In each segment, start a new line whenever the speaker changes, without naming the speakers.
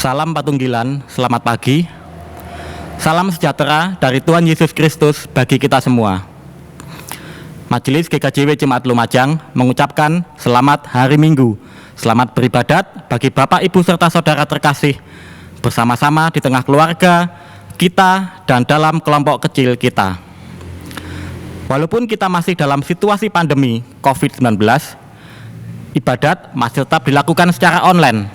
Salam Patunggilan, selamat pagi. Salam sejahtera dari Tuhan Yesus Kristus bagi kita semua. Majelis GKJW Jemaat Lumajang mengucapkan selamat hari Minggu, selamat beribadat bagi Bapak, Ibu, serta saudara terkasih bersama-sama di tengah keluarga kita dan dalam kelompok kecil kita. Walaupun kita masih dalam situasi pandemi COVID-19, ibadat masih tetap dilakukan secara online.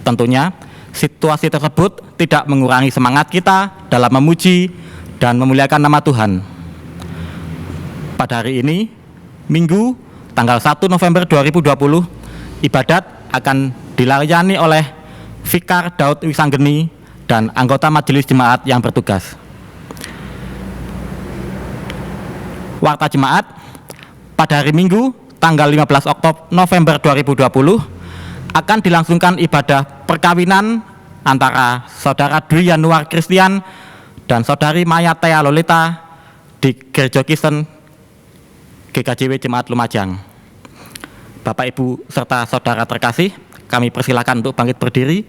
Tentunya situasi tersebut tidak mengurangi semangat kita dalam memuji dan memuliakan nama Tuhan. Pada hari ini, Minggu, tanggal 1 November 2020, ibadat akan dilayani oleh Vikar Daud Wisanggeni dan anggota Majelis Jemaat yang bertugas. Warta Jemaat, pada hari Minggu, tanggal 15 November 2020, akan dilangsungkan ibadah perkawinan antara Saudara Dwi Yanuar Christian dan Saudari Maya Thea Lolita di Gereja Kristen GKJW Jemaat Lumajang. Bapak, Ibu, serta saudara terkasih, kami persilakan untuk bangkit berdiri.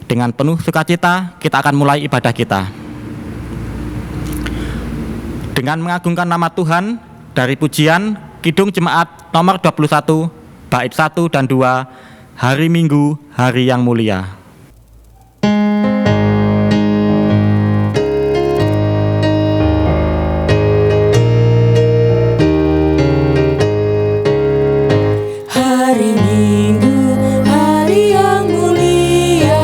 Dengan penuh sukacita, kita akan mulai ibadah kita. Dengan mengagungkan nama Tuhan, dari pujian Kidung Jemaat nomor 21, bait 1 dan 2, Hari Minggu, Hari yang Mulia.
Hari Minggu, hari yang mulia,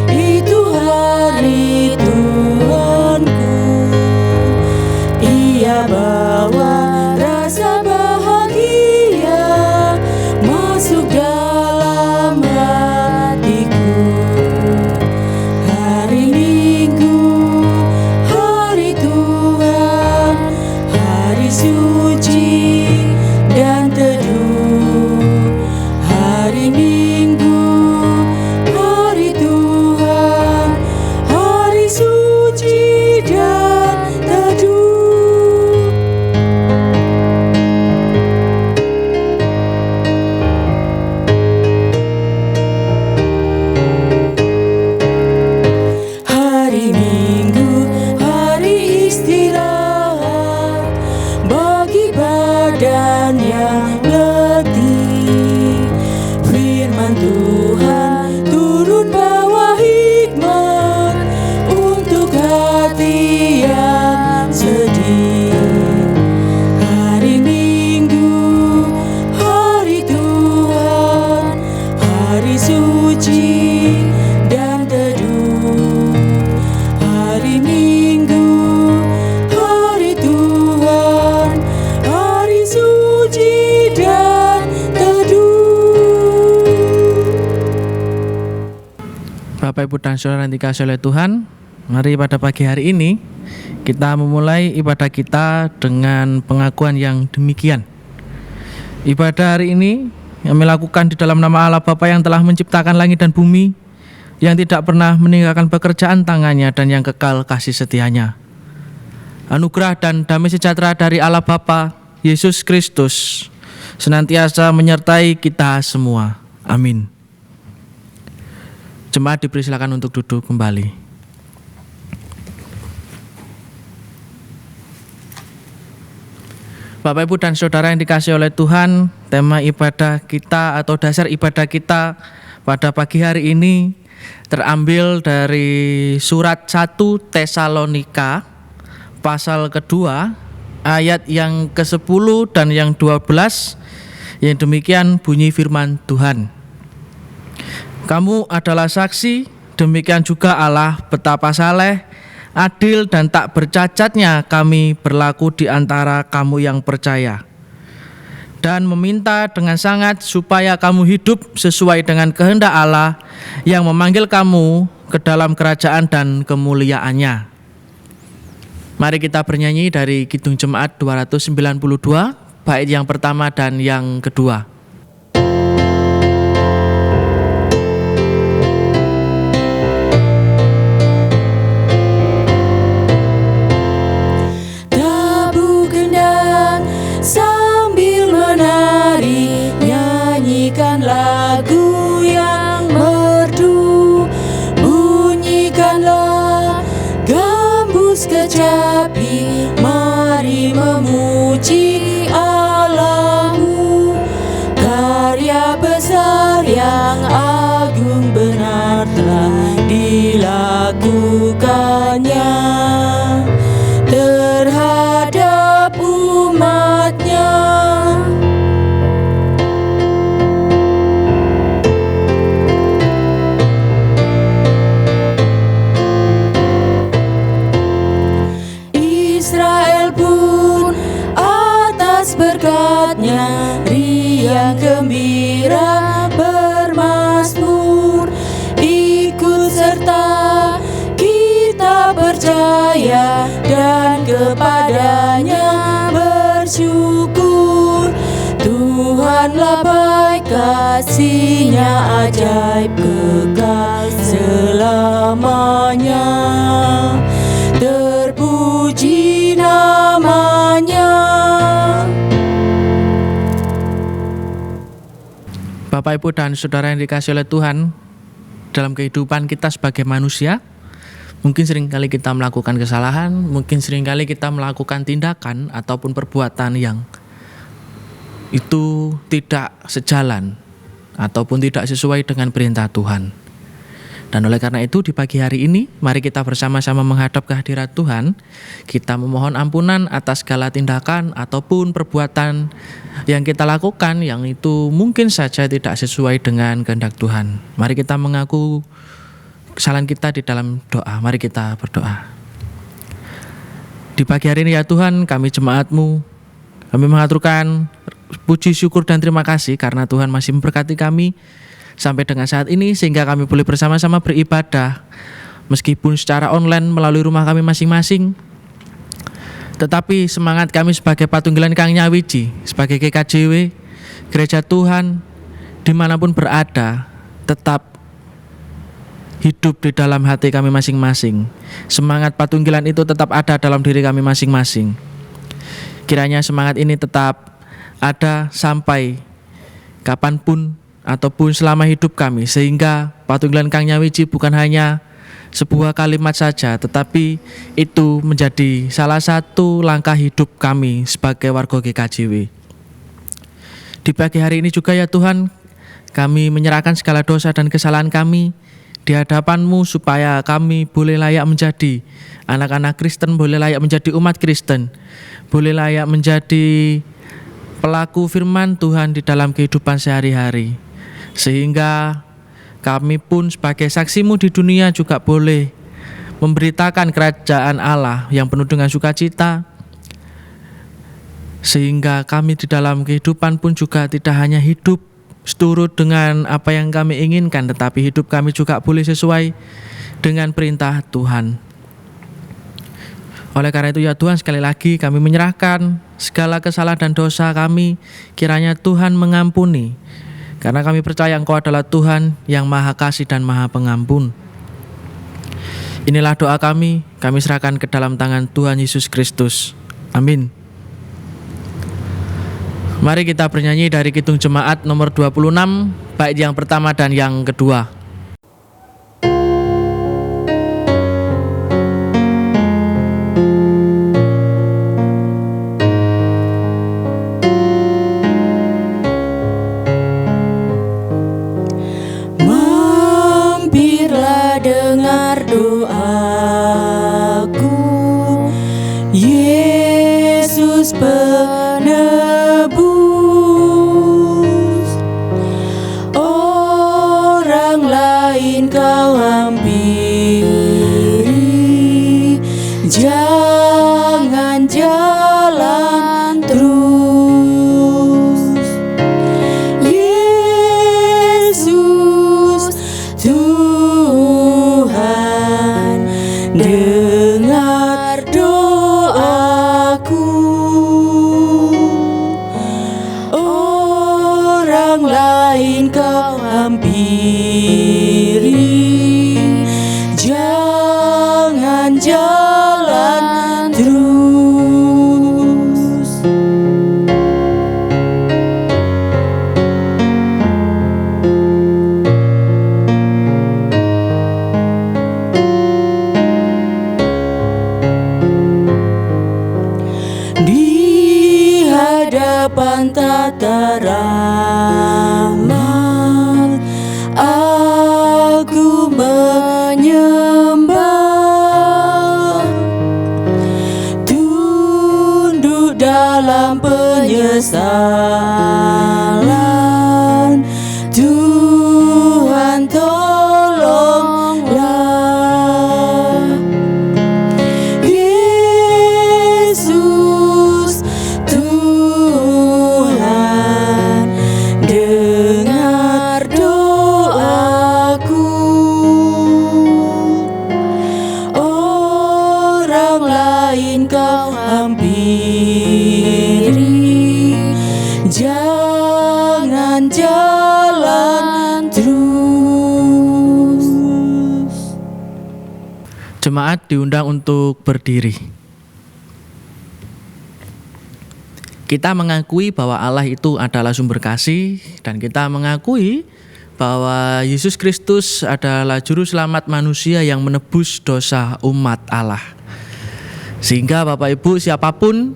itu hari Tuhanku. Ia bawa rasa bahagia masuk dalam hatiku. Hari Minggu, hari Tuhan, hari suci dan teduh. Hari Minggu, hari Tuhan, hari suci dan teduh. Hari Minggu, hari istirahat bagi badan yang letih. Firman Tuhan turun bawa hikmat untuk hati yang sedih. Hari Minggu, hari Tuhan, hari suci dan teduh. Hari Minggu, hari Tuhan, hari suci dan teduh.
Bapak, Ibu, dan saudara yang dikasihi oleh Tuhan, mari pada pagi hari ini kita memulai ibadah kita dengan pengakuan yang demikian. Ibadah hari ini kami lakukan di dalam nama Allah Bapa yang telah menciptakan langit dan bumi, yang tidak pernah meninggalkan pekerjaan tangannya dan yang kekal kasih setianya. Anugerah dan damai sejahtera dari Allah Bapa, Yesus Kristus, senantiasa menyertai kita semua. Amin. Jemaat dipersilakan untuk duduk kembali. Bapak, Ibu, dan saudara yang dikasihi oleh Tuhan, tema ibadah kita atau dasar ibadah kita pada pagi hari ini terambil dari surat 1 Tesalonika pasal kedua ayat yang ke-10 dan yang 12, yang demikian bunyi firman Tuhan. Kamu adalah saksi, demikian juga Allah betapa saleh, adil dan tak bercacatnya kami berlaku di antara kamu yang percaya. Dan meminta dengan sangat supaya kamu hidup sesuai dengan kehendak Allah yang memanggil kamu ke dalam kerajaan dan kemuliaannya. Mari kita bernyanyi dari Kidung Jemaat 292, bait yang pertama dan yang kedua.
Tabuh gendang sambil menari, nyanyikan lagu yang merdu. kepadanya bersyukur. Tuhanlah baik, kasih-Nya ajaib kekal selamanya. Terpuji namanya.
Bapak, Ibu, dan Saudara yang dikasihi oleh Tuhan, dalam kehidupan kita sebagai manusia, mungkin seringkali kita melakukan kesalahan, mungkin seringkali kita melakukan tindakan ataupun perbuatan yang itu tidak sejalan ataupun tidak sesuai dengan perintah Tuhan. Dan oleh karena itu di pagi hari ini, mari kita bersama-sama menghadap kehadirat Tuhan. Kita memohon ampunan atas segala tindakan ataupun perbuatan yang kita lakukan yang itu mungkin saja tidak sesuai dengan kehendak Tuhan. Mari kita mengaku kesalahan kita di dalam doa. Mari kita berdoa. Di pagi hari ini ya Tuhan, kami jemaat-Mu, kami mengaturkan puji syukur dan terima kasih karena Tuhan masih memberkati kami sampai dengan saat ini sehingga kami boleh bersama-sama beribadah meskipun secara online melalui rumah kami masing-masing. Tetapi semangat kami sebagai Patunggilan Kang Nyawiji, sebagai GKJW, Gereja Tuhan, dimanapun berada, tetap hidup di dalam hati kami masing-masing. Semangat Patunggilan itu tetap ada dalam diri kami masing-masing. Kiranya semangat ini tetap ada sampai kapanpun ataupun selama hidup kami, sehingga Patunggilan Kang Nyawiji bukan hanya sebuah kalimat saja, tetapi itu menjadi salah satu langkah hidup kami sebagai warga GKJW. Di pagi hari ini juga ya Tuhan, kami menyerahkan segala dosa dan kesalahan kami di hadapan-Mu supaya kami boleh layak menjadi anak-anak Kristen, boleh layak menjadi umat Kristen, boleh layak menjadi pelaku firman Tuhan di dalam kehidupan sehari-hari. Sehingga kami pun sebagai saksi-Mu di dunia juga boleh memberitakan kerajaan Allah yang penuh dengan sukacita. Sehingga kami di dalam kehidupan pun juga tidak hanya hidup seturut dengan apa yang kami inginkan, tetapi hidup kami juga boleh sesuai dengan perintah Tuhan. Oleh karena itu ya Tuhan, sekali lagi kami menyerahkan segala kesalahan dan dosa kami, kiranya Tuhan mengampuni. Karena kami percaya Engkau adalah Tuhan yang Maha Kasih dan Maha Pengampun. Inilah doa kami serahkan ke dalam tangan Tuhan Yesus Kristus. Amin. Mari kita bernyanyi dari Kidung Jemaat nomor 26, bait yang pertama dan yang kedua.
Dengar doaku, Yesus penebus. Orang lain Kau hampiri, jangan jalan terus. Yesus Tuhan, dengar doaku. Orang lain Kau hampiri, jangan jalan terus. Di hadapan tata rahmat, aku menyembah, tunduk dalam penyesalan. Tuhan tolonglah. Yesus Tuhan, dengar doaku. Orang lain Kau
Jemaat diundang untuk berdiri. Kita mengakui bahwa Allah itu adalah sumber kasih, dan kita mengakui bahwa Yesus Kristus adalah juru selamat manusia yang menebus dosa umat Allah. Sehingga Bapak Ibu, siapapun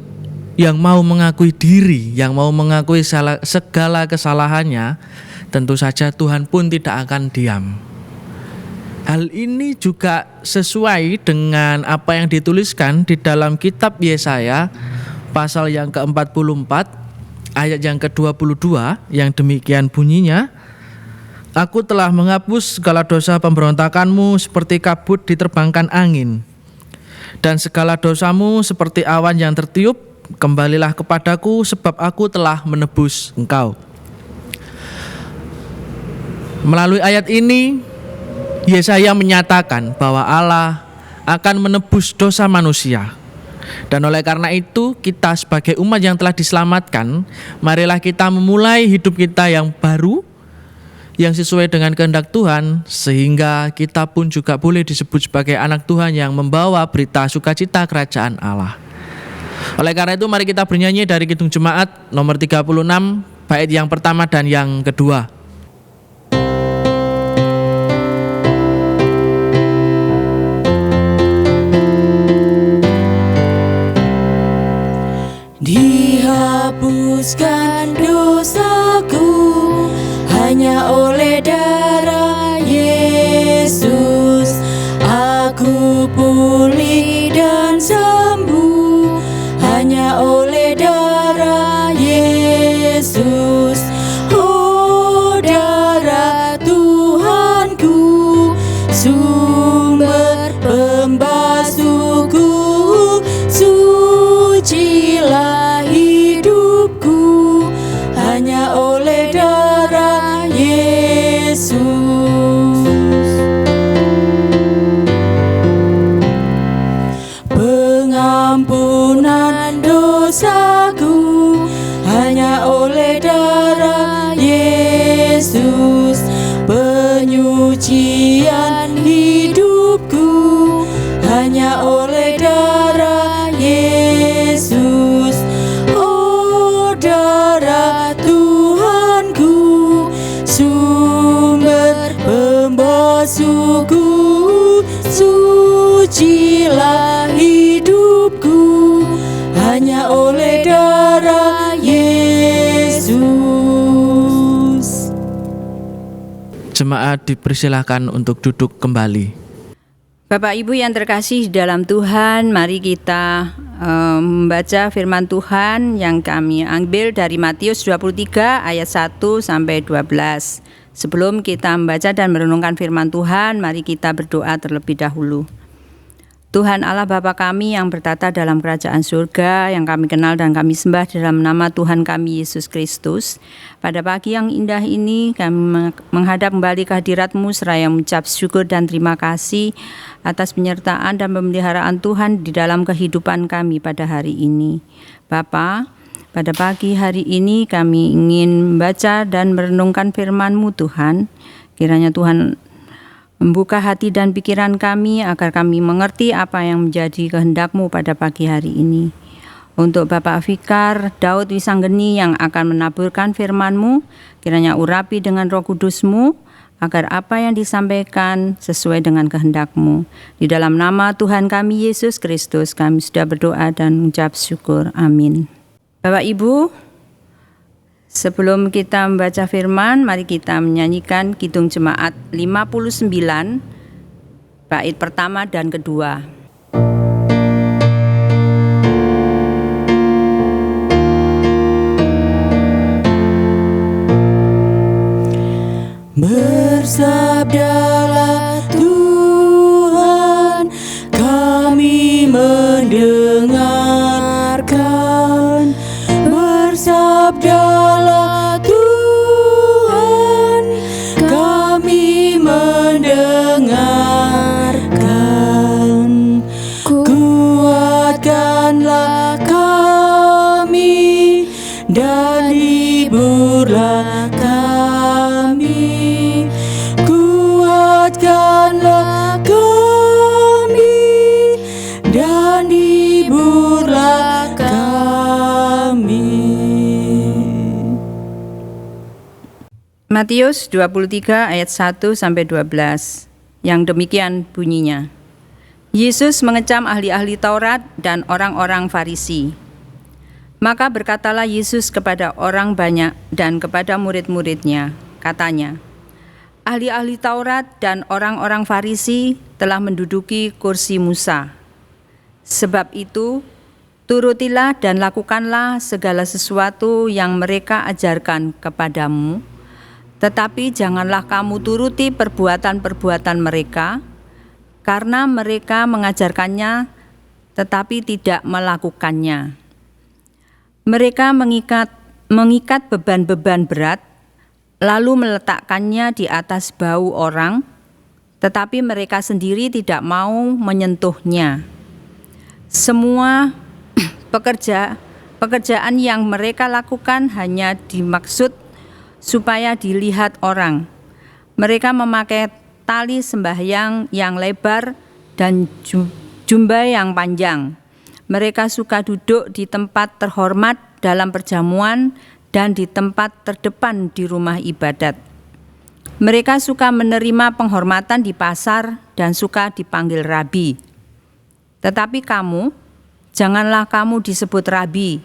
yang mau mengakui diri, yang mau mengakui segala kesalahannya, tentu saja Tuhan pun tidak akan diam. Hal ini juga sesuai dengan apa yang dituliskan di dalam kitab Yesaya pasal yang ke-44 ayat yang ke-22 yang demikian bunyinya, Aku telah menghapus segala dosa pemberontakanmu seperti kabut diterbangkan angin, dan segala dosamu seperti awan yang tertiup. Kembalilah kepadaku, sebab aku telah menebus engkau. Melalui ayat ini Yesaya menyatakan bahwa Allah akan menebus dosa manusia. Dan oleh karena itu, kita sebagai umat yang telah diselamatkan, marilah kita memulai hidup kita yang baru, yang sesuai dengan kehendak Tuhan, sehingga kita pun juga boleh disebut sebagai anak Tuhan yang membawa berita sukacita kerajaan Allah. Oleh karena itu, mari kita bernyanyi dari Kidung Jemaat nomor 36, bait yang pertama dan yang kedua.
Dihapuskan dosaku hanya oleh darah Yesus. Aku pulih dan sembuh hanya oleh darah Yesus. Oh, darah Tuhanku, sumber pembasuhku, sucilah hidupku hanya oleh darah Yesus. Pengampunan dosaku hanya oleh darah Yesus. Penyucian hidupku hanya oleh darah Yesus. Oh, darah Tuhanku, sumber pembasuhku, sucilah hidupku hanya oleh darah Yesus.
Jemaat dipersilahkan untuk duduk kembali.
Bapak Ibu yang terkasih dalam Tuhan, mari kita membaca firman Tuhan yang kami ambil dari Matius 23 ayat 1 sampai 12. Sebelum kita membaca dan merenungkan firman Tuhan, mari kita berdoa terlebih dahulu. Tuhan Allah Bapa kami yang bertata dalam kerajaan surga, yang kami kenal dan kami sembah dalam nama Tuhan kami Yesus Kristus. Pada pagi yang indah ini kami menghadap kembali ke hadirat-Mu seraya mengucap syukur dan terima kasih atas penyertaan dan pemeliharaan Tuhan di dalam kehidupan kami pada hari ini. Bapa, pada pagi hari ini kami ingin membaca dan merenungkan firman-Mu Tuhan. Kiranya Tuhan membuka hati dan pikiran kami agar kami mengerti apa yang menjadi kehendak-Mu pada pagi hari ini. Untuk Bapak Fikar Daud Wisanggeni yang akan menaburkan firman-Mu, kiranya urapi dengan Roh Kudus-Mu, agar apa yang disampaikan sesuai dengan kehendak-Mu. Di dalam nama Tuhan kami Yesus Kristus, kami sudah berdoa dan mengucap syukur. Amin. Bapak Ibu, sebelum kita membaca firman, mari kita menyanyikan Kidung Jemaat 59, bait pertama dan kedua.
Bersabdalah Tuhan, kami mendengarkan. Bersabdalah Tuhan, kami mendengarkan. Kuatkanlah kami dan hiburlah kami.
Matius 23 ayat 1 sampai 12. Yang demikian bunyinya. Yesus mengecam ahli-ahli Taurat dan orang-orang Farisi. Maka berkatalah Yesus kepada orang banyak dan kepada murid-muridnya, katanya, ahli-ahli Taurat dan orang-orang Farisi telah menduduki kursi Musa. Sebab itu, turutilah dan lakukanlah segala sesuatu yang mereka ajarkan kepadamu, tetapi janganlah kamu turuti perbuatan-perbuatan mereka, karena mereka mengajarkannya tetapi tidak melakukannya. Mereka mengikat beban-beban berat, lalu meletakkannya di atas bahu orang, tetapi mereka sendiri tidak mau menyentuhnya. Semua pekerjaan yang mereka lakukan hanya dimaksud supaya dilihat orang. Mereka memakai tali sembahyang yang lebar dan jubah yang panjang. Mereka suka duduk di tempat terhormat dalam perjamuan dan di tempat terdepan di rumah ibadat. Mereka suka menerima penghormatan di pasar dan suka dipanggil rabi. Tetapi kamu, janganlah kamu disebut rabi,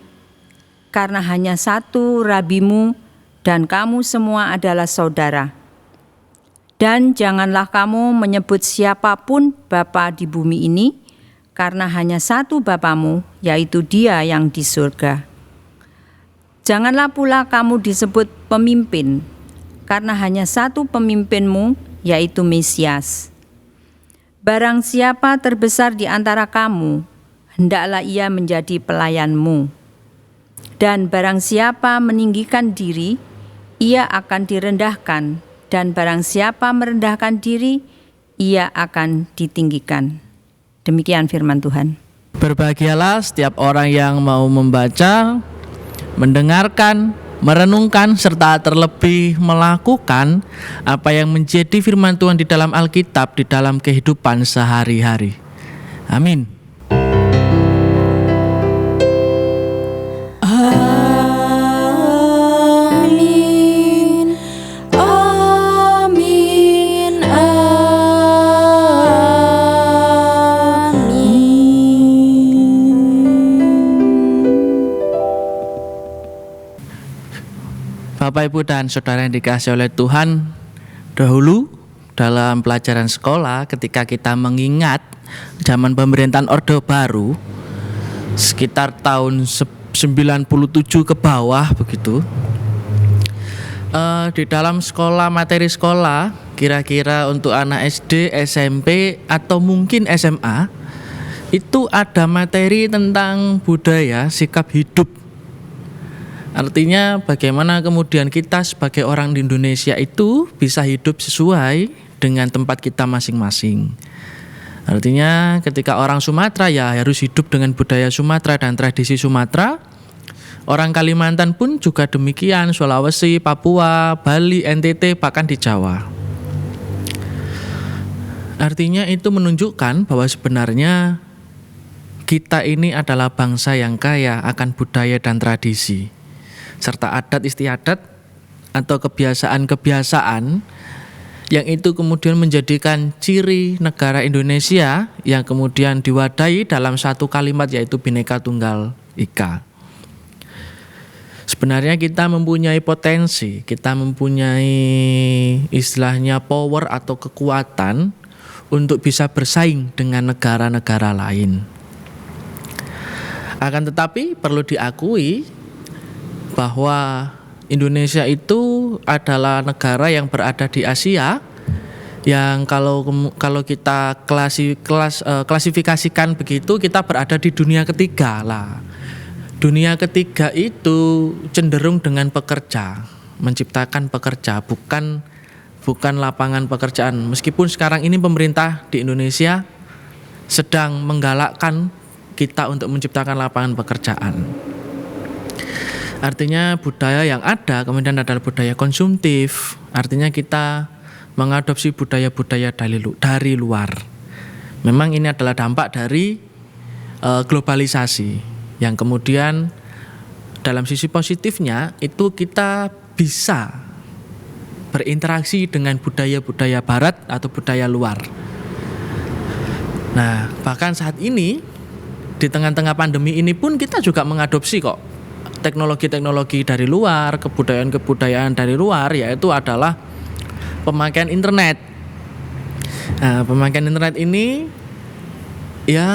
karena hanya satu rabimu, dan kamu semua adalah saudara. Dan janganlah kamu menyebut siapapun bapa di bumi ini, karena hanya satu Bapamu, yaitu Dia yang di surga. Janganlah pula kamu disebut pemimpin, karena hanya satu pemimpinmu, yaitu Mesias. Barang siapa terbesar di antara kamu, hendaklah ia menjadi pelayanmu. Dan barang siapa meninggikan diri, ia akan direndahkan, dan barang siapa merendahkan diri, ia akan ditinggikan. Demikian firman Tuhan.
Berbahagialah setiap orang yang mau membaca, mendengarkan, merenungkan, serta terlebih melakukan apa yang menjadi firman Tuhan di dalam Alkitab, di dalam kehidupan sehari-hari. Amin.
Amin, amin, amin.
Bapak, Ibu, dan Saudara yang dikasihi oleh Tuhan, dahulu dalam pelajaran sekolah ketika kita mengingat zaman pemerintahan Orde Baru sekitar tahun 97 ke bawah begitu, di dalam sekolah, materi sekolah kira-kira untuk anak SD, SMP, atau mungkin SMA, itu ada materi tentang budaya, sikap hidup. Artinya bagaimana kemudian kita sebagai orang di Indonesia itu bisa hidup sesuai dengan tempat kita masing-masing. Artinya ketika orang Sumatera ya harus hidup dengan budaya Sumatera dan tradisi Sumatera. Orang Kalimantan pun juga demikian, Sulawesi, Papua, Bali, NTT, bahkan di Jawa. Artinya itu menunjukkan bahwa sebenarnya kita ini adalah bangsa yang kaya akan budaya dan tradisi, serta adat istiadat atau kebiasaan-kebiasaan yang itu kemudian menjadikan ciri negara Indonesia yang kemudian diwadahi dalam satu kalimat, yaitu Bhinneka Tunggal Ika. Sebenarnya kita mempunyai potensi, kita mempunyai istilahnya power atau kekuatan untuk bisa bersaing dengan negara-negara lain. Akan tetapi perlu diakui bahwa Indonesia itu adalah negara yang berada di Asia, yang kalau kita klasifikasikan begitu, kita berada di dunia ketiga lah. Dunia ketiga itu cenderung dengan pekerja, menciptakan pekerja, bukan lapangan pekerjaan. Meskipun sekarang ini pemerintah di Indonesia sedang menggalakkan kita untuk menciptakan lapangan pekerjaan. Artinya budaya yang ada kemudian adalah budaya konsumtif. Artinya kita mengadopsi budaya-budaya dari luar. Memang ini adalah dampak dari globalisasi, yang kemudian dalam sisi positifnya itu kita bisa berinteraksi dengan budaya-budaya barat atau budaya luar. Nah, bahkan saat ini di tengah-tengah pandemi ini pun kita juga mengadopsi kok teknologi-teknologi dari luar, kebudayaan-kebudayaan dari luar, yaitu adalah pemakaian internet. Nah, pemakaian internet ini ya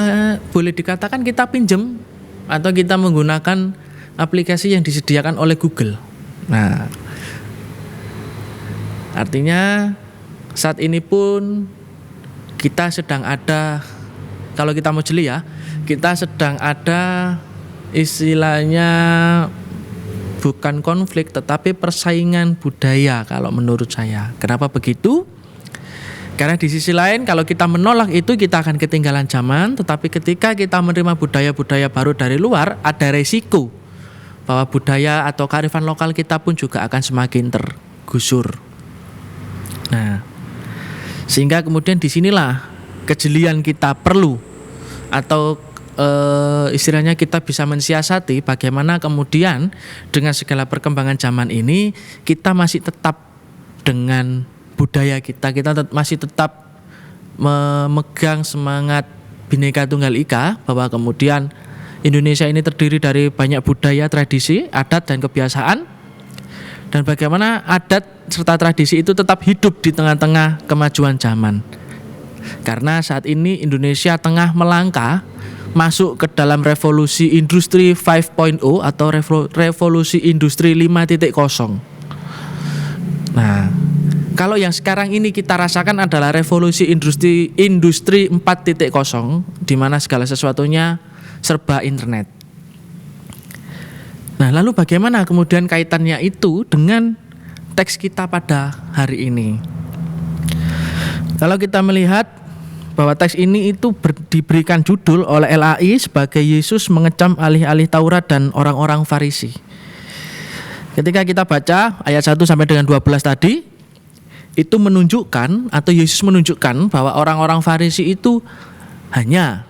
boleh dikatakan kita pinjam atau kita menggunakan aplikasi yang disediakan oleh Google. Nah, artinya saat ini pun kita sedang ada, kalau kita mau jeli ya, kita sedang ada istilahnya bukan konflik tetapi persaingan budaya kalau menurut saya. Kenapa begitu? Karena di sisi lain kalau kita menolak itu kita akan ketinggalan zaman, tetapi ketika kita menerima budaya-budaya baru dari luar, ada resiko bahwa budaya atau kearifan lokal kita pun juga akan semakin tergusur. Nah, sehingga kemudian disinilah kejelian kita perlu atau istilahnya kita bisa mensiasati bagaimana kemudian dengan segala perkembangan zaman ini kita masih tetap dengan budaya kita masih tetap memegang semangat Bhinneka Tunggal Ika, bahwa kemudian Indonesia ini terdiri dari banyak budaya, tradisi, adat dan kebiasaan, dan bagaimana adat serta tradisi itu tetap hidup di tengah-tengah kemajuan zaman. Karena saat ini Indonesia tengah melangkah masuk ke dalam revolusi industri 5.0 atau revolusi industri 5.0. Nah, kalau yang sekarang ini kita rasakan adalah revolusi industri 4.0, di mana segala sesuatunya serba internet. Nah, lalu bagaimana kemudian kaitannya itu dengan teks kita pada hari ini? Kalau kita melihat bahwa teks ini itu diberikan judul oleh LAI sebagai Yesus mengecam alih-alih Taurat dan orang-orang Farisi. Ketika kita baca ayat 1 sampai dengan 12 tadi, itu menunjukkan atau Yesus menunjukkan bahwa orang-orang Farisi itu hanya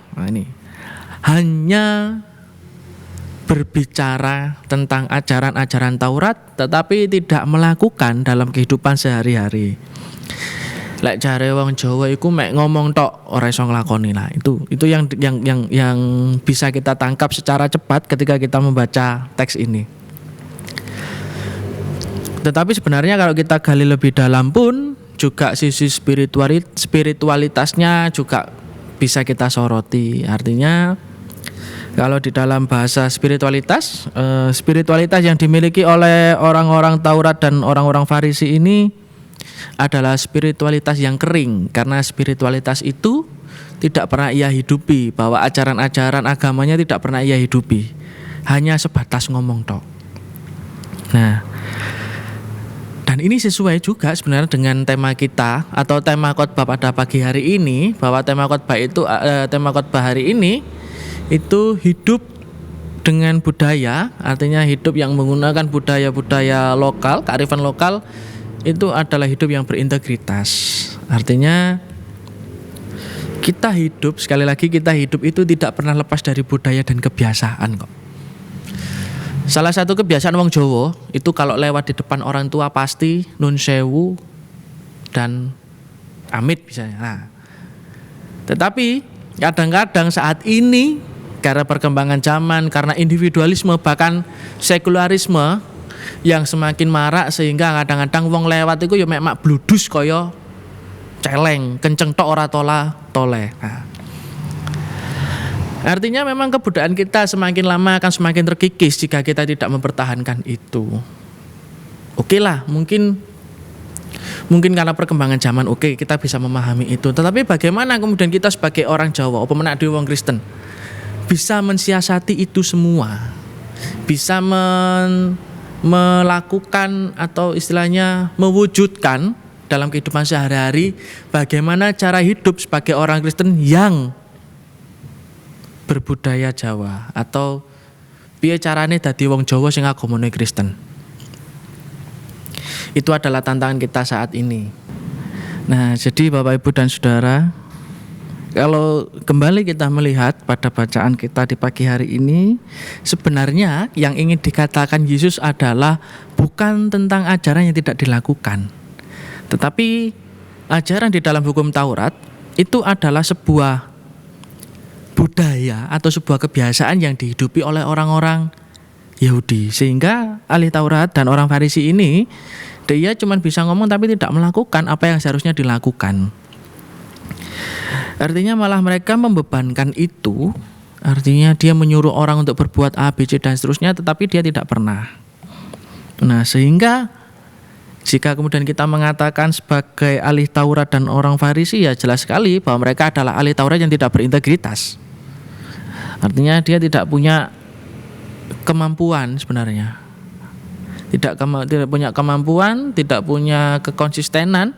berbicara tentang ajaran-ajaran Taurat tetapi tidak melakukan dalam kehidupan sehari-hari. Lek jare wong Jawa iku mek ngomong tok ora iso nglakoni lah. Itu yang bisa kita tangkap secara cepat ketika kita membaca teks ini. Tetapi sebenarnya kalau kita gali lebih dalam pun juga sisi spiritualitasnya juga bisa kita soroti. Artinya kalau di dalam bahasa spiritualitas yang dimiliki oleh orang-orang Taurat dan orang-orang Farisi ini adalah spiritualitas yang kering, karena spiritualitas itu tidak pernah ia hidupi, bahwa ajaran-ajaran agamanya tidak pernah ia hidupi, hanya sebatas ngomong tok. Nah, dan ini sesuai juga sebenarnya dengan tema kita atau tema khotbah pada pagi hari ini, bahwa tema khotbah hari ini itu hidup dengan budaya, artinya hidup yang menggunakan budaya-budaya lokal, kearifan lokal, itu adalah hidup yang berintegritas. Artinya kita hidup, sekali lagi kita hidup itu tidak pernah lepas dari budaya dan kebiasaan kok. Salah satu kebiasaan wong Jawa itu kalau lewat di depan orang tua pasti nun sewu dan amit misalnya. Nah, tetapi kadang-kadang saat ini karena perkembangan zaman, karena individualisme bahkan sekularisme yang semakin marak, sehingga kadang-kadang wong lewat itu ya mek bludus kaya celeng, kenceng tok ora toleh. Nah, artinya memang kebudayaan kita semakin lama akan semakin terkikis jika kita tidak mempertahankan itu. Oke lah, mungkin karena perkembangan zaman kita bisa memahami itu. Tetapi bagaimana kemudian kita sebagai orang Jawa, apa menak dhewe wong Kristen, bisa mensiasati itu semua, bisa melakukan atau istilahnya mewujudkan dalam kehidupan sehari-hari bagaimana cara hidup sebagai orang Kristen yang berbudaya Jawa, atau piye carane dadi wong Jawa sing agamane Kristen. Itu adalah tantangan kita saat ini. Nah, jadi Bapak Ibu dan Saudara, kalau kembali kita melihat pada bacaan kita di pagi hari ini, sebenarnya yang ingin dikatakan Yesus adalah bukan tentang ajaran yang tidak dilakukan, Tetapi ajaran di dalam hukum Taurat itu adalah sebuah budaya atau sebuah kebiasaan yang dihidupi oleh orang-orang Yahudi. Sehingga ahli Taurat dan orang Farisi ini, dia cuma bisa ngomong tapi tidak melakukan apa yang seharusnya dilakukan. Artinya malah mereka membebankan itu. Artinya dia menyuruh orang untuk berbuat A, B, C dan seterusnya, tetapi dia tidak pernah. Nah, sehingga jika kemudian kita mengatakan sebagai ahli Taurat dan orang Farisi, ya jelas sekali bahwa mereka adalah ahli Taurat yang tidak berintegritas. Artinya dia tidak punya kemampuan sebenarnya. Tidak punya kemampuan, tidak punya kekonsistenan.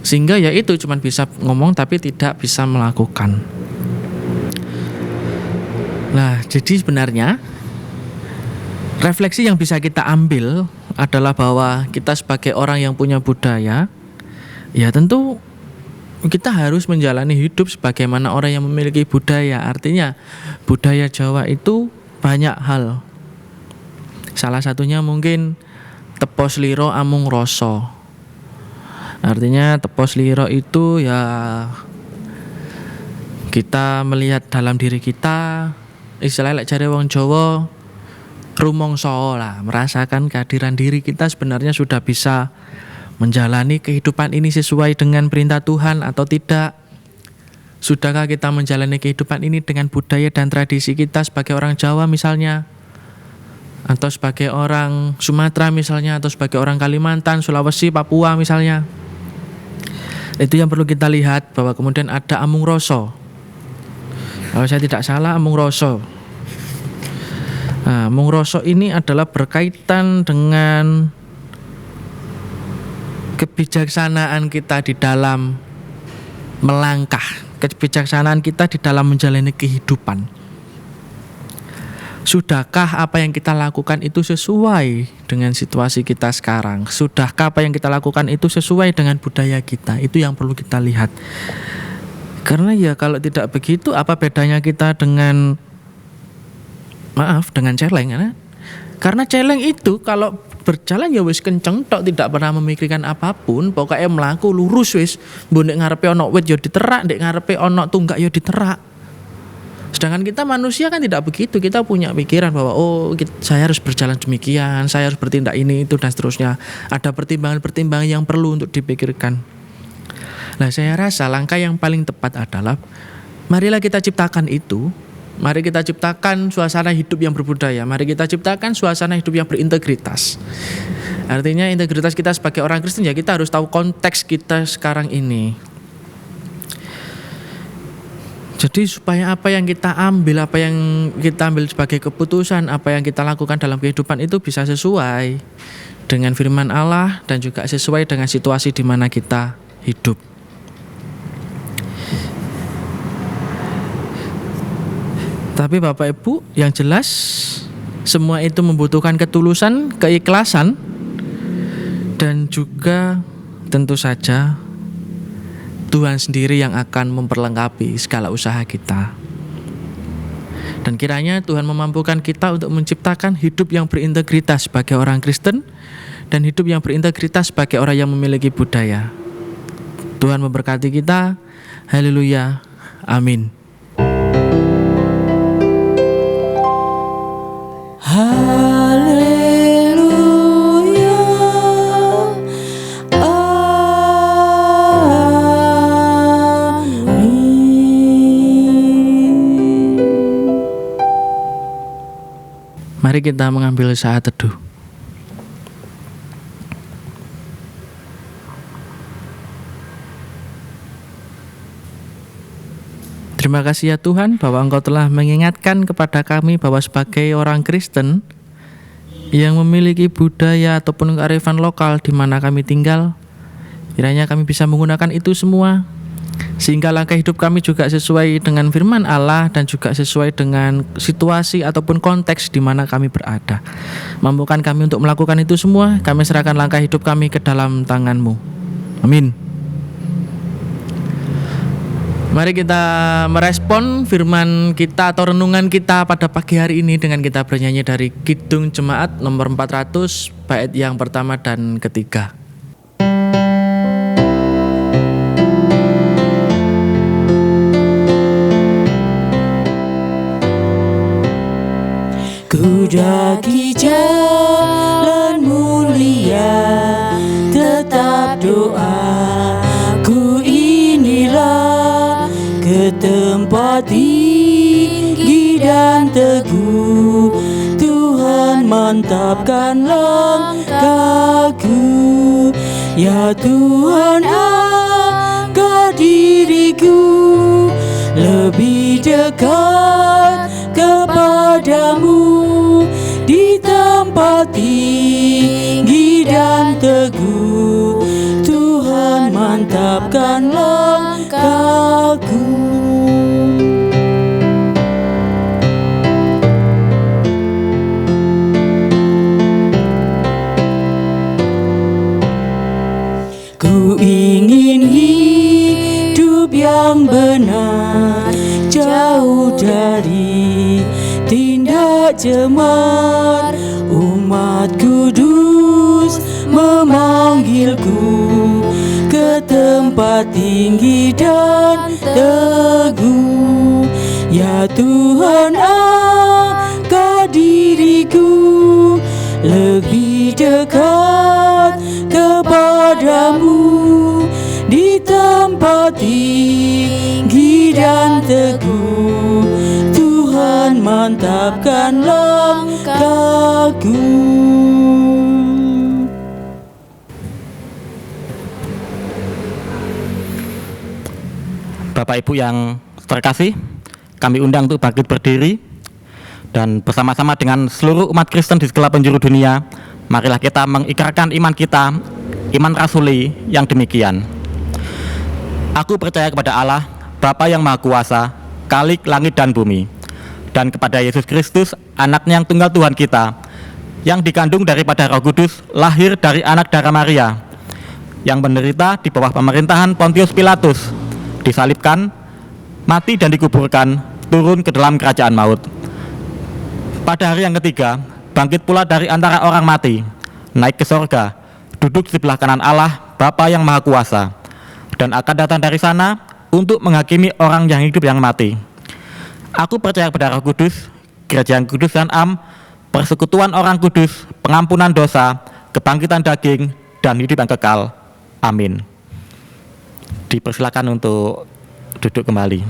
Sehingga ya itu cuma bisa ngomong tapi tidak bisa melakukan. Nah, jadi sebenarnya refleksi yang bisa kita ambil adalah bahwa kita sebagai orang yang punya budaya, ya tentu kita harus menjalani hidup sebagaimana orang yang memiliki budaya. Artinya budaya Jawa itu banyak hal. Salah satunya mungkin tepos liro amung rasa. Artinya tepos liro itu ya kita melihat dalam diri kita, istilahnya jare wong Jawa rumangsa lah, merasakan kehadiran diri kita sebenarnya sudah bisa menjalani kehidupan ini sesuai dengan perintah Tuhan atau tidak. Sudahkah kita menjalani kehidupan ini dengan budaya dan tradisi kita sebagai orang Jawa misalnya, atau sebagai orang Sumatera misalnya, atau sebagai orang Kalimantan, Sulawesi, Papua misalnya. Itu yang perlu kita lihat, bahwa kemudian ada amung rasa. Kalau saya tidak salah amung rasa. Nah, amung rasa ini adalah berkaitan dengan kebijaksanaan kita di dalam melangkah, kebijaksanaan kita di dalam menjalani kehidupan. Sudahkah apa yang kita lakukan itu sesuai dengan situasi kita sekarang? Sudahkah apa yang kita lakukan itu sesuai dengan budaya kita? Itu yang perlu kita lihat. Karena ya kalau tidak begitu, apa bedanya kita dengan celeng ya? Karena celeng itu kalau berjalan ya wis kenceng tok, tidak pernah memikirkan apapun, pokoknya mlaku lurus wis, mbok nek ngarepe ana wit ya diterak, nek ngarepe ana tunggak ya diterak. Sedangkan kita manusia kan tidak begitu, kita punya pikiran bahwa saya harus berjalan demikian, saya harus bertindak ini itu dan seterusnya. Ada pertimbangan-pertimbangan yang perlu untuk dipikirkan. Nah, saya rasa langkah yang paling tepat adalah marilah kita ciptakan itu. Mari kita ciptakan suasana hidup yang berbudaya. Mari kita ciptakan suasana hidup yang berintegritas. Artinya integritas kita sebagai orang Kristen ya kita harus tahu konteks kita sekarang ini. Jadi supaya apa yang kita ambil sebagai keputusan, apa yang kita lakukan dalam kehidupan itu bisa sesuai dengan firman Allah dan juga sesuai dengan situasi di mana kita hidup. Tapi Bapak Ibu, yang jelas semua itu membutuhkan ketulusan, keikhlasan, dan juga tentu saja Tuhan sendiri yang akan memperlengkapi segala usaha kita. Dan kiranya Tuhan memampukan kita untuk menciptakan hidup yang berintegritas sebagai orang Kristen dan hidup yang berintegritas sebagai orang yang memiliki budaya. Tuhan memberkati kita. Haleluya. Amin.
Haleluya, amin.
Mari kita mengambil saat teduh. Terima kasih ya Tuhan bahwa Engkau telah mengingatkan kepada kami bahwa sebagai orang Kristen yang memiliki budaya ataupun kearifan lokal di mana kami tinggal, kiranya kami bisa menggunakan itu semua sehingga langkah hidup kami juga sesuai dengan firman Allah dan juga sesuai dengan situasi ataupun konteks di mana kami berada. Mampukan kami untuk melakukan itu semua. Kami serahkan langkah hidup kami ke dalam tangan-Mu. Amin. Mari kita merespon firman kita atau renungan kita pada pagi hari ini dengan kita bernyanyi dari Kidung Jemaat nomor 400 bait yang pertama dan ketiga.
ke tempat tinggi dan teguh. Tuhan mantapkan langkahku. Ya Tuhan, angkat diriku lebih dekat kepadamu di tempat tinggi dan teguh. Tuhan mantapkan langkahku. Ku ingin hidup yang benar, jauh dari tindak cemar. Umat kudus memanggilku ke tempat tinggi dan teguh. Ya Tuhan, angkat diriku lebih dekat kepadamu di tempat tinggi dan teguh. Tuhan mantapkan langkahku.
Bapak Ibu yang terkasih, kami undang untuk bangkit berdiri dan bersama-sama dengan seluruh umat Kristen di segala penjuru dunia, marilah kita mengikrarkan iman kita, iman rasuli yang demikian. Aku percaya kepada Allah, Bapa yang Maha Kuasa, Khalik langit dan bumi, dan kepada Yesus Kristus, Anaknya yang tunggal Tuhan kita, yang dikandung daripada Roh Kudus, lahir dari anak darah Maria, yang menderita di bawah pemerintahan Pontius Pilatus, disalibkan, mati dan dikuburkan, turun ke dalam kerajaan maut. Pada hari yang ketiga, bangkit pula dari antara orang mati, naik ke sorga, duduk di sebelah kanan Allah, Bapa yang Maha Kuasa, dan akan datang dari sana untuk menghakimi orang yang hidup yang mati. Aku percaya kepada Roh Kudus, gereja yang kudus dan am, persekutuan orang kudus, pengampunan dosa, kebangkitan daging, dan hidup yang kekal. Amin. Dipersilakan untuk duduk kembali.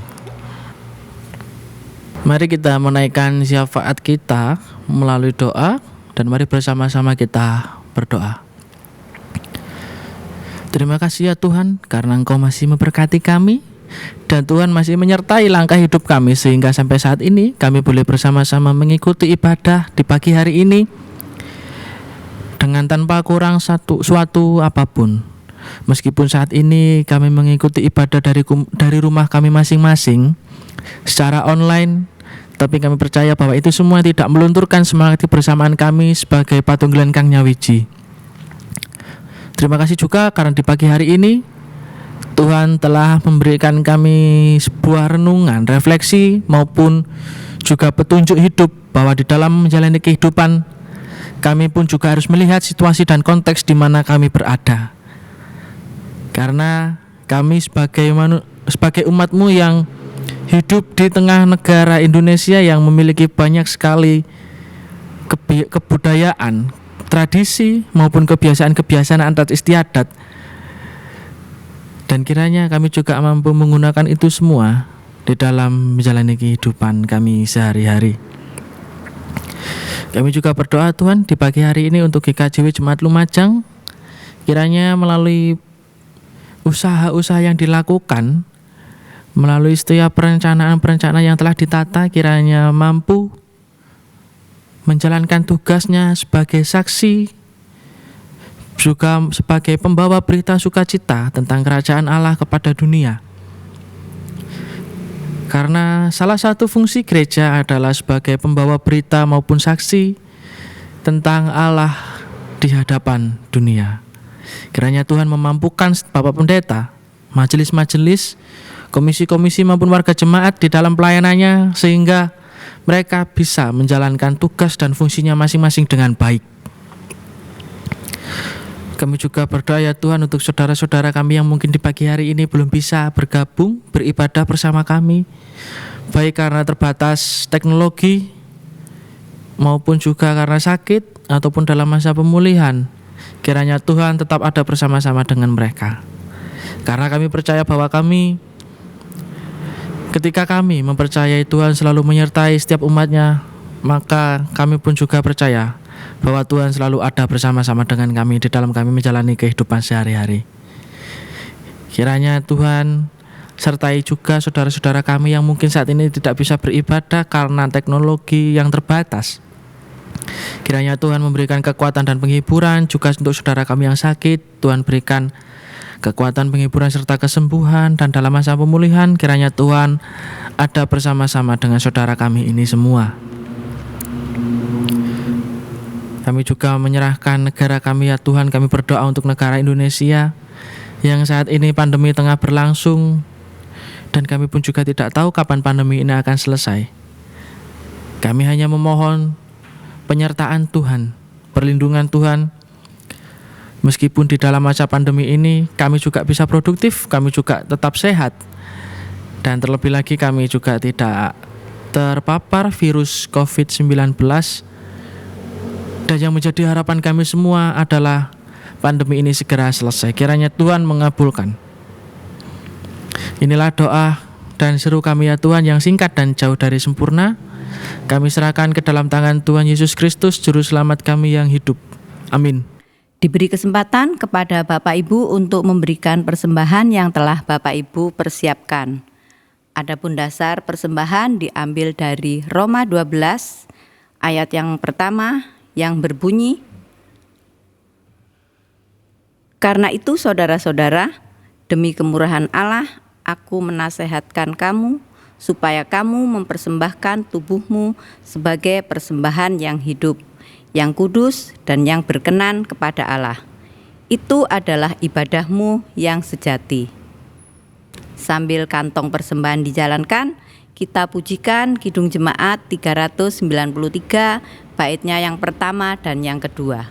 Mari kita menaikkan syafaat kita melalui doa, dan mari bersama-sama kita berdoa. Terima kasih ya Tuhan, karena Engkau masih memberkati kami, dan Tuhan masih menyertai langkah hidup kami, sehingga sampai saat ini kami boleh bersama-sama mengikuti ibadah di pagi hari ini dengan tanpa kurang suatu apapun. Meskipun saat ini kami mengikuti ibadah dari rumah kami masing-masing secara online, tapi kami percaya bahwa itu semua tidak melunturkan semangat kebersamaan kami sebagai Patunggilan Kang Nyawiji. Terima kasih juga karena di pagi hari ini Tuhan telah memberikan kami sebuah renungan, refleksi maupun juga petunjuk hidup bahwa di dalam menjalani kehidupan kami pun juga harus melihat situasi dan konteks di mana kami berada. Karena kami sebagai umat-Mu yang hidup di tengah negara Indonesia yang memiliki banyak sekali kebudayaan, tradisi maupun kebiasaan-kebiasaan adat istiadat, dan kiranya kami juga mampu menggunakan itu semua di dalam menjalani kehidupan kami sehari-hari. Kami juga berdoa Tuhan di pagi hari ini untuk GKJW Jemaat Lumajang, kiranya melalui usaha-usaha yang dilakukan, melalui setiap perencanaan-perencanaan yang telah ditata, kiranya mampu menjalankan tugasnya sebagai saksi, juga sebagai pembawa berita sukacita tentang kerajaan Allah kepada dunia. Karena salah satu fungsi gereja adalah sebagai pembawa berita maupun saksi tentang Allah di hadapan dunia. Kiranya Tuhan memampukan Bapak Pendeta, majelis-majelis, komisi-komisi maupun warga jemaat di dalam pelayanannya, sehingga mereka bisa menjalankan tugas dan fungsinya masing-masing dengan baik. Kami juga berdoa ya Tuhan untuk saudara-saudara kami yang mungkin di pagi hari ini belum bisa bergabung, beribadah bersama kami, baik karena terbatas teknologi maupun juga karena sakit ataupun dalam masa pemulihan. Kiranya Tuhan tetap ada bersama-sama dengan mereka. Karena kami percaya bahwa kami Ketika kami mempercayai Tuhan selalu menyertai setiap umatnya, maka kami pun juga percaya bahwa Tuhan selalu ada bersama-sama dengan kami di dalam kami menjalani kehidupan sehari-hari. Kiranya Tuhan sertai juga saudara-saudara kami yang mungkin saat ini tidak bisa beribadah karena teknologi yang terbatas. Kiranya Tuhan memberikan kekuatan dan penghiburan juga untuk saudara kami yang sakit. Tuhan berikan kekuatan, penghiburan serta kesembuhan, dan dalam masa pemulihan kiranya Tuhan ada bersama-sama dengan saudara kami ini semua. Kami juga menyerahkan negara kami ya Tuhan. Kami berdoa untuk negara Indonesia yang saat ini pandemi tengah berlangsung, dan kami pun juga tidak tahu kapan pandemi ini akan selesai. Kami hanya memohon penyertaan Tuhan, perlindungan Tuhan. Meskipun di dalam masa pandemi ini kami juga bisa produktif, kami juga tetap sehat, dan terlebih lagi kami juga tidak terpapar virus COVID-19. Dan yang menjadi harapan kami semua adalah pandemi ini segera selesai. Kiranya Tuhan mengabulkan. Inilah doa dan seru kami ya Tuhan yang singkat dan jauh dari sempurna. Kami serahkan ke dalam tangan Tuhan Yesus Kristus, Juru Selamat kami yang hidup. Amin.
Diberi kesempatan kepada Bapak Ibu untuk memberikan persembahan yang telah Bapak Ibu persiapkan. Adapun dasar persembahan diambil dari Roma 12 ayat yang pertama yang berbunyi, "Karena itu saudara-saudara, demi kemurahan Allah, aku menasehatkan kamu supaya kamu mempersembahkan tubuhmu sebagai persembahan yang hidup, yang kudus dan yang berkenan kepada Allah. Itu adalah ibadahmu yang sejati." Sambil kantong persembahan dijalankan, kita pujikan Kidung Jemaat 393, baitnya yang pertama dan yang kedua.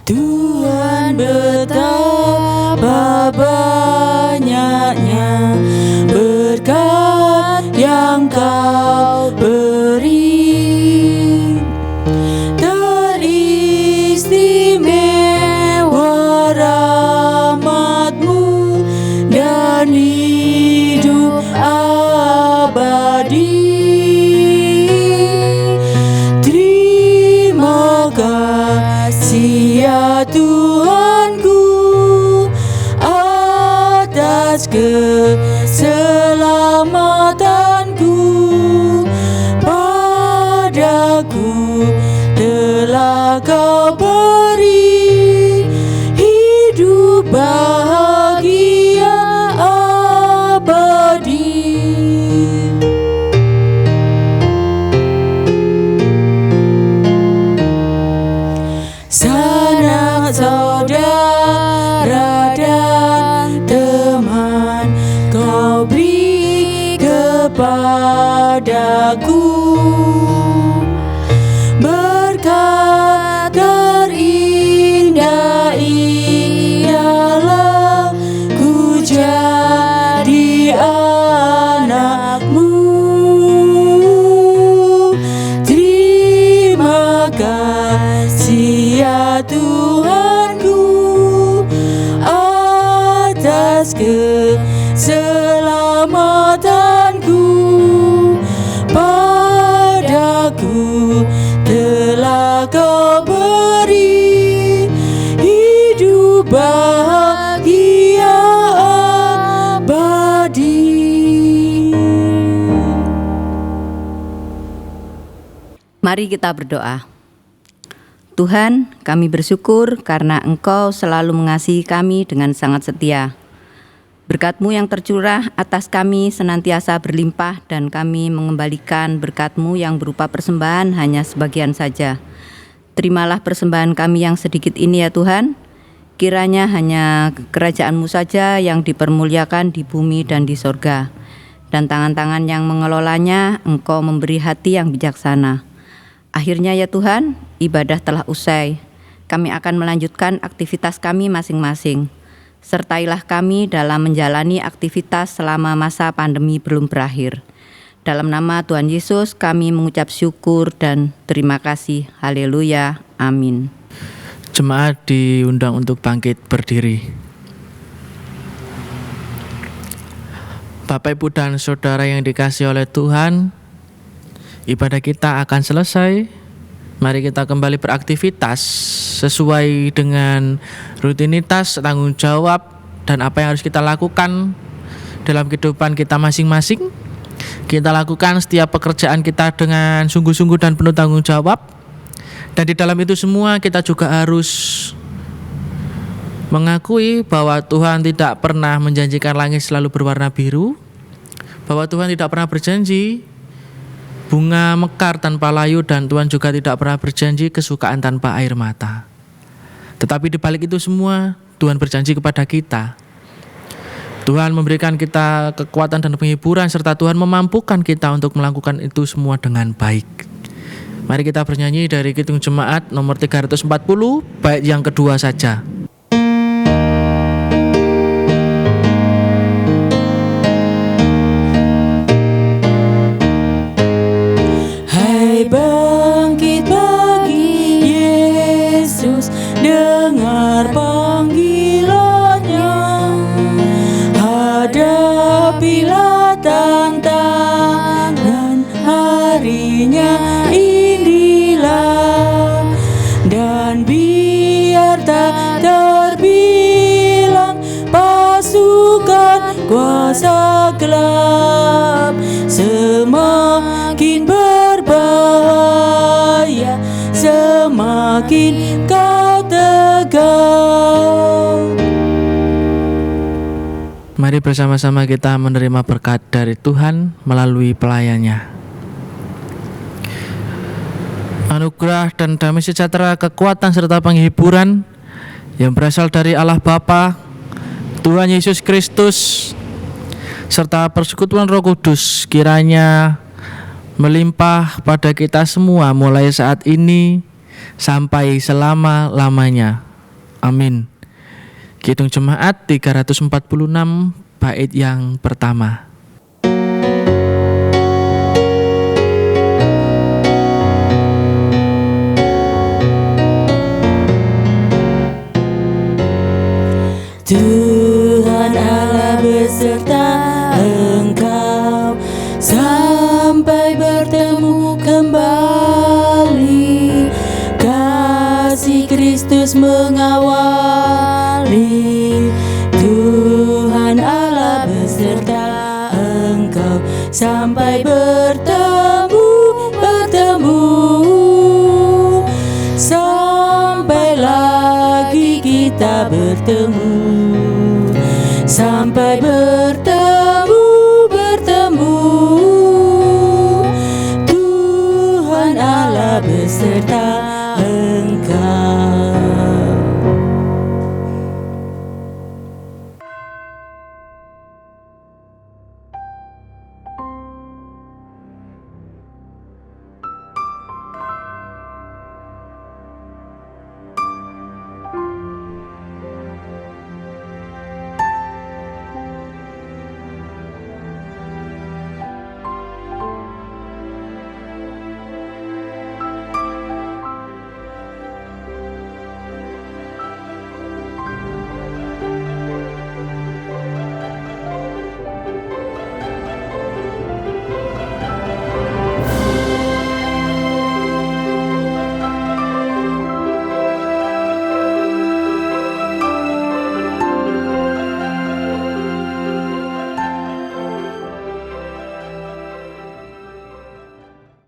Tuhan betapa banyaknya berkat yang Kau beri, teristimewa rahmat-Mu dan hidup abadi. Terima kasih ya Tuhanku atas keselamatanku. Padaku telah Kau beri hidup bahagia abadi. Sanak saudara dan teman Kau beri kepadaku, berkat terindah ialah ku jadi anak-Mu. Terima kasih ya Tuhanku atas keselamatanku. Padaku telah Kau beri hidup bahagia abadi.
Mari kita berdoa. Tuhan, kami bersyukur karena Engkau selalu mengasihi kami dengan sangat setia. Berkat-Mu yang tercurah atas kami senantiasa berlimpah, dan kami mengembalikan berkat-Mu yang berupa persembahan hanya sebagian saja. Terimalah persembahan kami yang sedikit ini ya Tuhan. Kiranya hanya kerajaan-Mu saja yang dipermuliakan di bumi dan di sorga, dan tangan-tangan yang mengelolanya Engkau memberi hati yang bijaksana. Akhirnya ya Tuhan, ibadah telah usai. Kami akan melanjutkan aktivitas kami masing-masing. Sertailah kami dalam menjalani aktivitas selama masa pandemi belum berakhir. Dalam nama Tuhan Yesus kami mengucap syukur dan terima kasih. Haleluya. Amin.
Jemaat diundang untuk bangkit berdiri. Bapak, Ibu, dan Saudara yang dikasihi oleh Tuhan, ibadah kita akan selesai. Mari kita kembali beraktivitas sesuai dengan rutinitas, tanggung jawab, dan apa yang harus kita lakukan dalam kehidupan kita masing-masing. Kita lakukan setiap pekerjaan kita dengan sungguh-sungguh dan penuh tanggung jawab. Dan di dalam itu semua kita juga harus mengakui bahwa Tuhan tidak pernah menjanjikan langit selalu berwarna biru, bahwa Tuhan tidak pernah berjanji bunga mekar tanpa layu, dan Tuhan juga tidak pernah berjanji kesukaan tanpa air mata. Tetapi di balik itu semua, Tuhan berjanji kepada kita. Tuhan memberikan kita kekuatan dan penghiburan, serta Tuhan memampukan kita untuk melakukan itu semua dengan baik. Mari kita bernyanyi dari Kidung Jemaat nomor 340, bait yang kedua saja.
Hai bangkit pagi Yesus, dengar panggilannya. Hadapilah tantangan harinya inilah, dan biar tak terbilang pasukan kuasa gelap semakin berbahaya, semakin kau tegak.
Mari bersama-sama kita menerima berkat dari Tuhan melalui pelayannya. Anugerah dan damai sejahtera, kekuatan serta penghiburan yang berasal dari Allah Bapa, Tuhan Yesus Kristus, serta persekutuan Roh Kudus kiranya melimpah pada kita semua mulai saat ini sampai selama-lamanya. Amin. Kidung Jemaat 346, bait yang pertama.
Tuhan Allah beserta engkau sampai bertemu kembali. Kasih Kristus mengawali. Tuhan Allah beserta engkau sampai bertemu. Sampai lagi kita bertemu, sampai bertemu.